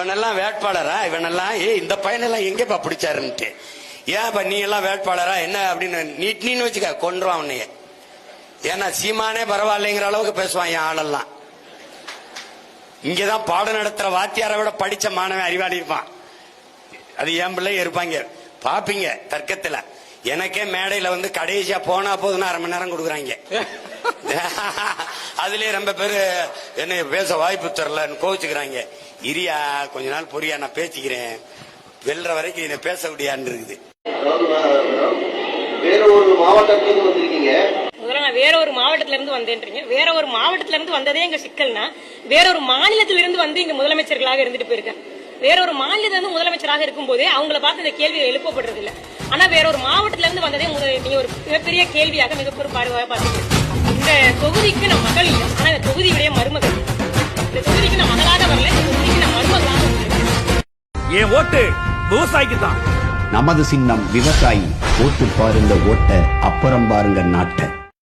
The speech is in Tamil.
இவனெல்லாம் வேட்பாளரா, இவனெல்லாம் இந்த பையனெல்லாம் எங்கேப்பா பிடிச்சாருன்ட்டு, ஏன்ப்பா நீ எல்லாம் வேட்பாளரா என்ன அப்படின்னு நீன்னு வச்சுக்க கொன்றுவான் உன்னைய. ஏன்னா சீமானே பரவாயில்லைங்கிற அளவுக்கு பேசுவான் என் ஆளெல்லாம். இங்கதான் பாடம் நடத்துற வாத்தியாரை விட படிச்ச மாணவன் அறிவாளி இருப்பான். அது என் பிள்ளை இருப்பாங்க, பாப்பீங்க தர்க்கத்துல. எனக்கே மேடையில வந்து கடைசியா போனா போதுன்னா 1/2 மணி நேரம் கொடுக்குறாங்க. அதுலயே ரொம்ப பேரு என்ன பேச வாய்ப்பு தரலன்னு கோவிச்சுக்கிறாங்க. இரியா கொஞ்ச நாள் பொரியா, நான் பேசிக்கிறேன், வெல்ற வரைக்கும் இதை பேச முடியான்னு இருக்குது. வேற ஒரு மாவட்டத்துக்கு வந்திருக்கீங்க. முதல்ல நான் வேற ஒரு மாவட்டத்துல இருந்து வந்தேன்றீங்க. வேற ஒரு மாவட்டத்துல இருந்து வந்ததே எங்க சிக்கல்னா, வேற ஒரு மாநிலத்தில இருந்து வந்து இங்க முதலமைச்சர்களாக இருந்துட்டு போயிருக்கேன். வேற ஒரு மாநிலத்தில இருந்து முதலமைச்சராக இருக்கும் போதே அவங்கள பார்த்து இந்த கேள்வி எழுப்பப்படுறது இல்ல. ஆனா வேற ஒரு மாவட்டத்துல இருந்து வந்ததே நீங்க ஒரு மிகப்பெரிய கேள்வியாக, மிகப்பெரிய பார்வையாக பாத்தீங்க. இந்த தொகுதிக்கு நான் மகள் இல்லை, ஆனா இந்த தொகுதியுடைய மருமகள். இந்த தொகுதிக்கு நான் மகளாக வரல, இந்த தொகுதிக்கு நான் மருமகளாக வந்திருக்கேன். என் ஓட்டு விவசாயிக்கு தான். நமது சின்னம் விவசாயி. ஓட்டு பாருங்க ஓட்ட, அப்புறம் பாருங்க நாட்டை.